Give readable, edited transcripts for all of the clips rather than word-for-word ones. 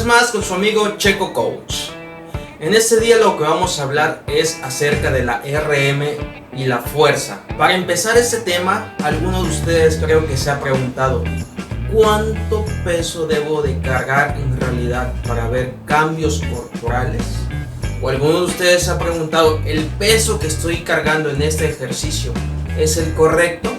vez más con su amigo Checo Coach. En este día lo que vamos a hablar es acerca de la RM y la fuerza. Para empezar este tema, alguno de ustedes creo que se ha preguntado ¿cuánto peso debo de cargar en realidad para ver cambios corporales? O alguno de ustedes se ha preguntado ¿el peso que estoy cargando en este ejercicio es el correcto?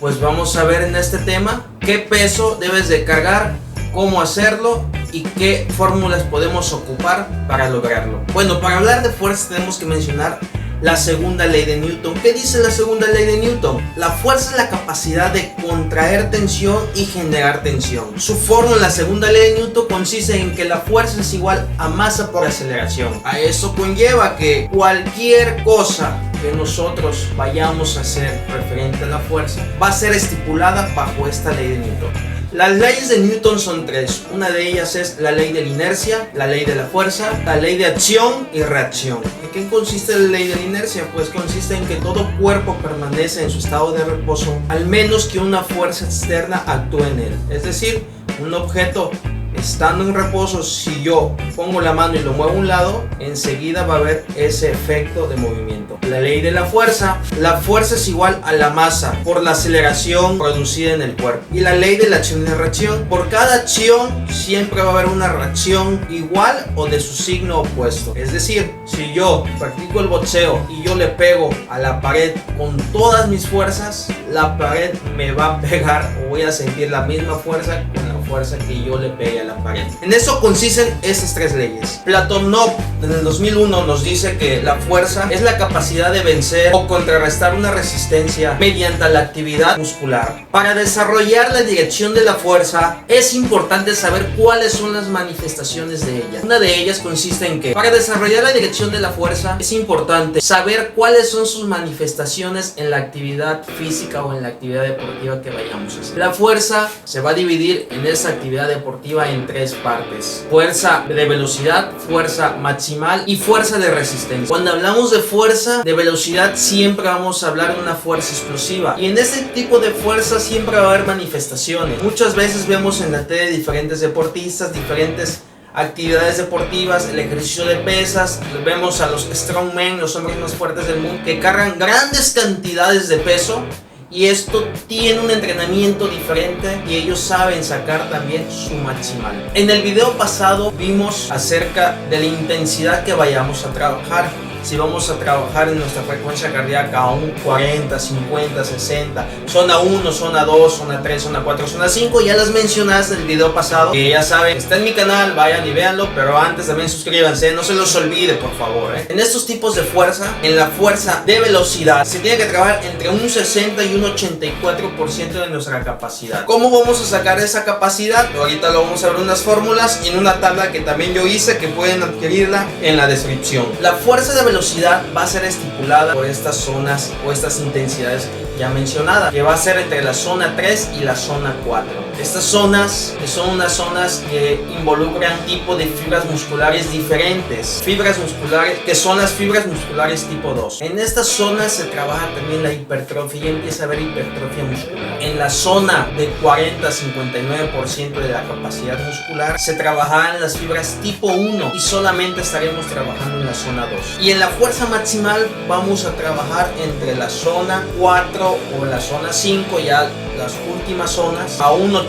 Pues vamos a ver en este tema qué peso debes de cargar, cómo hacerlo y qué fórmulas podemos ocupar para lograrlo. Bueno, para hablar de fuerza tenemos que mencionar la segunda ley de Newton. ¿Qué dice la segunda ley de Newton? La fuerza es la capacidad de contraer tensión y generar tensión. Su fórmula, la segunda ley de Newton, consiste en que la fuerza es igual a masa por aceleración. A eso conlleva que cualquier cosa que nosotros vayamos a hacer referente a la fuerza va a ser estipulada bajo esta ley de Newton. Las leyes de Newton son tres. Una de ellas es la ley de la inercia, la ley de la fuerza, la ley de acción y reacción. ¿En qué consiste la ley de la inercia? Pues consiste en que todo cuerpo permanece en su estado de reposo al menos que una fuerza externa actúe en él. Es decir, un objeto estando en reposo, si yo pongo la mano y lo muevo a un lado, enseguida va a haber ese efecto de movimiento. La ley de la fuerza es igual a la masa por la aceleración producida en el cuerpo. Y la ley de la acción y la reacción, por cada acción siempre va a haber una reacción igual o de su signo opuesto. Es decir, si yo practico el boxeo y yo le pego a la pared con todas mis fuerzas, la pared me va a pegar o voy a sentir la misma fuerza con la fuerza que yo le pegue a la pared. En eso consisten estas tres leyes. Platonov en el 2001 nos dice que la fuerza es la capacidad de vencer o contrarrestar una resistencia mediante la actividad muscular. Para desarrollar la dirección de la fuerza es importante saber cuáles son las manifestaciones de ella. Una de ellas consiste en que para desarrollar la dirección de la fuerza es importante saber cuáles son sus manifestaciones en la actividad física o en la actividad deportiva que vayamos a hacer. La fuerza se va a dividir en esa actividad deportiva en tres partes: fuerza de velocidad, fuerza maximal y fuerza de resistencia. Cuando hablamos de fuerza de velocidad siempre vamos a hablar de una fuerza explosiva, y en ese tipo de fuerza siempre va a haber manifestaciones. Muchas veces vemos en la tele diferentes deportistas, diferentes actividades deportivas, el ejercicio de pesas, vemos a los strongmen, los hombres más fuertes del mundo, que cargan grandes cantidades de peso. Y esto tiene un entrenamiento diferente y ellos saben sacar también su maximal. En el video pasado vimos acerca de la intensidad que vayamos a trabajar. Si vamos a trabajar en nuestra frecuencia cardíaca a un 40, 50, 60, zona 1, zona 2, zona 3, zona 4, zona 5, ya las mencionaste en el video pasado, que ya saben, está en mi canal, vayan y véanlo, pero antes también suscríbanse, no se los olvide por favor. En estos tipos de fuerza, en la fuerza de velocidad, se tiene que trabajar entre un 60 y un 84% de nuestra capacidad. ¿Cómo vamos a sacar esa capacidad? Ahorita lo vamos a ver en unas fórmulas y en una tabla que también yo hice, que pueden adquirirla en la descripción. La fuerza de velocidad va a ser estipulada por estas zonas o estas intensidades ya mencionadas, que va a ser entre la zona 3 y la zona 4. Estas zonas que son unas zonas que involucran tipo de fibras musculares diferentes, fibras musculares que son las fibras musculares tipo 2. En estas zonas se trabaja también la hipertrofia y empieza a haber hipertrofia muscular. En la zona de 40-59% de la capacidad muscular se trabajarán las fibras tipo 1 y solamente estaremos trabajando en la zona 2. Y en la fuerza maximal vamos a trabajar entre la zona 4 o la zona 5, ya las últimas zonas, a un 85%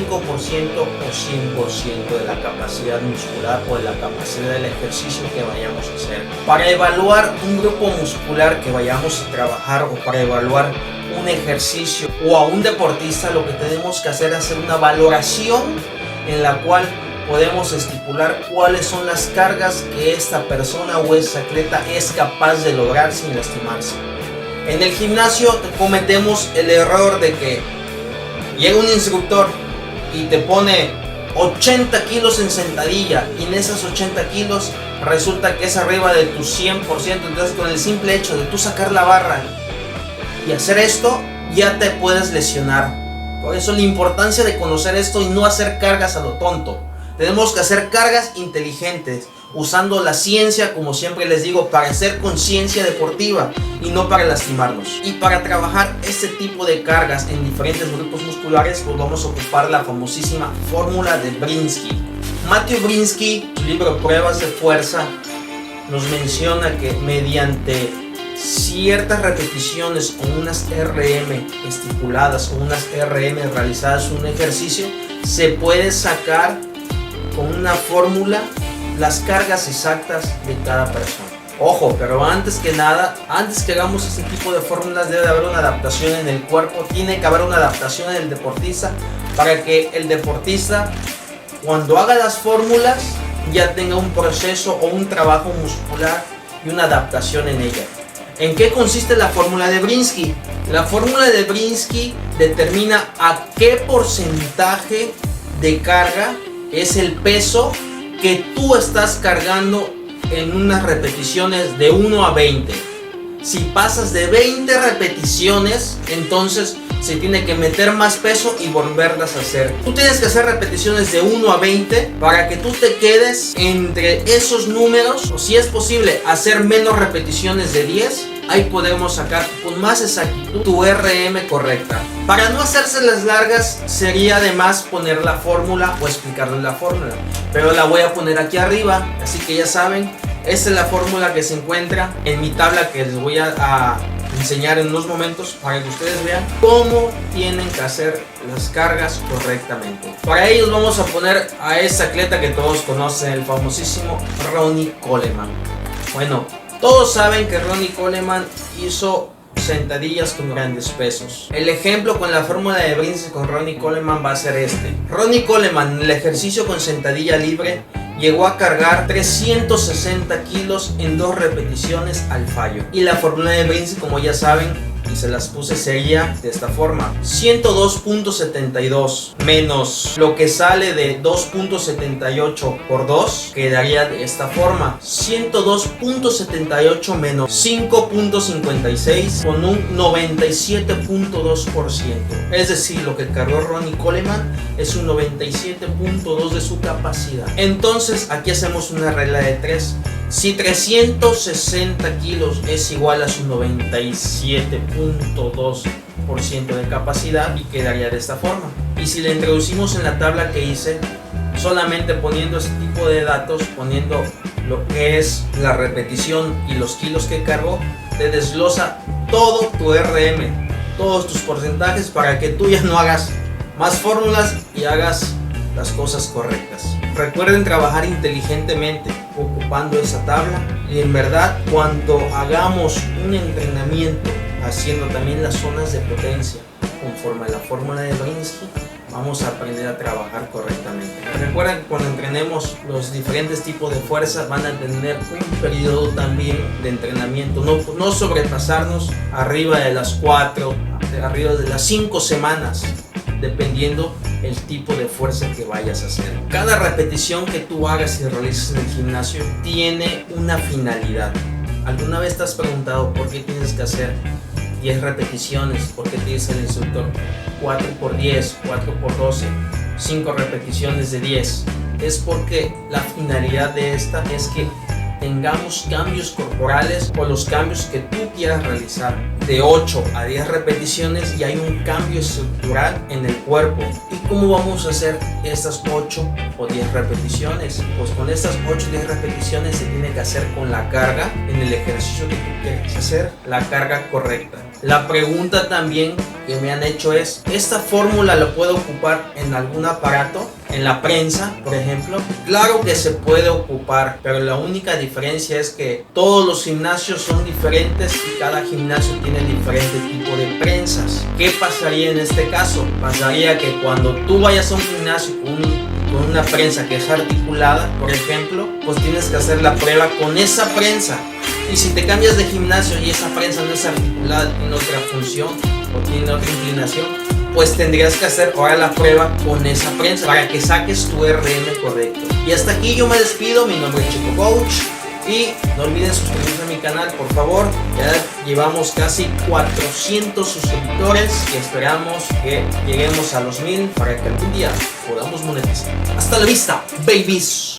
o 100% de la capacidad muscular o de la capacidad del ejercicio que vayamos a hacer. Para evaluar un grupo muscular que vayamos a trabajar o para evaluar un ejercicio o a un deportista, lo que tenemos que hacer es hacer una valoración en la cual podemos estipular cuáles son las cargas que esta persona o ese atleta es capaz de lograr sin lastimarse. En el gimnasio cometemos el error de que llega un instructor y te pone 80 kilos en sentadilla y en esas 80 kilos resulta que es arriba de tu 100%. Entonces con el simple hecho de tú sacar la barra y hacer esto ya te puedes lesionar. Por eso la importancia de conocer esto y no hacer cargas a lo tonto. Tenemos que hacer cargas inteligentes, usando la ciencia, como siempre les digo, para hacer conciencia deportiva y no para lastimarnos. Y para trabajar este tipo de cargas en diferentes grupos musculares, pues vamos a ocupar la famosísima fórmula de Brinsky. Matthew Brinsky, su libro Pruebas de Fuerza, nos menciona que mediante ciertas repeticiones o unas RM estipuladas o unas RM realizadas en un ejercicio, se puede sacar con una fórmula las cargas exactas de cada persona. Ojo, pero antes que nada, antes que hagamos este tipo de fórmulas, debe haber una adaptación en el cuerpo, tiene que haber una adaptación en el deportista para que el deportista, cuando haga las fórmulas, ya tenga un proceso o un trabajo muscular y una adaptación en ella. ¿En qué consiste la fórmula de Brinsky? La fórmula de Brinsky determina a qué porcentaje de carga es el peso que tú estás cargando en unas repeticiones de 1 a 20. Si pasas de 20 repeticiones, entonces se tiene que meter más peso y volverlas a hacer. Tú tienes que hacer repeticiones de 1 a 20 para que tú te quedes entre esos números, o si es posible hacer menos repeticiones de 10. Ahí podemos sacar con más exactitud tu RM correcta. Para no hacerse las largas, sería de más poner la fórmula o explicarles la fórmula, pero la voy a poner aquí arriba, así que ya saben, esta es la fórmula que se encuentra en mi tabla que les voy a enseñar en unos momentos para que ustedes vean cómo tienen que hacer las cargas correctamente. Para ello vamos a poner a esta atleta que todos conocen, el famosísimo Ronnie Coleman. Bueno, todos saben que Ronnie Coleman hizo sentadillas con grandes pesos. El ejemplo con la fórmula de Brinsky con Ronnie Coleman va a ser este. Ronnie Coleman en el ejercicio con sentadilla libre llegó a cargar 360 kilos en 2 repeticiones al fallo. Y la fórmula de Brinsky, como ya saben, y se las puse, sería de esta forma: 102.72 menos lo que sale de 2.78 por 2 quedaría de esta forma: 102.78 menos 5.56 con un 97.2%. Es decir, lo que cargó Ronnie Coleman es un 97.2 de su capacidad. Entonces aquí hacemos una regla de 3. Si 360 kilos es igual a su 97.2% de capacidad, y quedaría de esta forma. Y si le introducimos en la tabla que hice, solamente poniendo este tipo de datos, poniendo lo que es la repetición y los kilos que cargó, te desglosa todo tu RM, todos tus porcentajes, para que tú ya no hagas más fórmulas y hagas las cosas correctas. Recuerden trabajar inteligentemente ocupando esa tabla, y en verdad cuando hagamos un entrenamiento haciendo también las zonas de potencia conforme a la fórmula de Brinsky, vamos a aprender a trabajar correctamente. Recuerden que cuando entrenemos los diferentes tipos de fuerza van a tener un periodo también de entrenamiento, no sobrepasarnos arriba de las 4, arriba de las 5 semanas, dependiendo el tipo de fuerza que vayas a hacer. Cada repetición que tú hagas y realices en el gimnasio tiene una finalidad. ¿Alguna vez te has preguntado por qué tienes que hacer 10 repeticiones? ¿Por qué te dice el instructor 4x10, 4x12, 5 repeticiones de 10? Es porque la finalidad de esta es que tengamos cambios corporales o los cambios que tú quieras realizar. De 8 a 10 repeticiones y hay un cambio estructural en el cuerpo. ¿Y cómo vamos a hacer estas 8 o 10 repeticiones? Pues con estas 8 o 10 repeticiones se tiene que hacer con la carga en el ejercicio que tú quieres hacer, la carga correcta. La pregunta también que me han hecho es: ¿esta fórmula la puedo ocupar en algún aparato? En la prensa, por ejemplo. Claro que se puede ocupar, pero la única diferencia es que todos los gimnasios son diferentes y cada gimnasio tiene diferente tipo de prensas. ¿Qué pasaría en este caso? Pasaría que cuando tú vayas a un gimnasio con una prensa que es articulada, por ejemplo, pues tienes que hacer la prueba con esa prensa. Y si te cambias de gimnasio y esa prensa no es articulada, tiene otra función o tiene otra inclinación, pues tendrías que hacer ahora la prueba con esa prensa para que saques tu RM correcto. Y hasta aquí yo me despido. Mi nombre es Checo Coach y no olviden suscribirse a mi canal, por favor. Ya llevamos casi 400 suscriptores y esperamos que lleguemos a los 1000 para que algún día podamos monetizar. Hasta la vista, babies.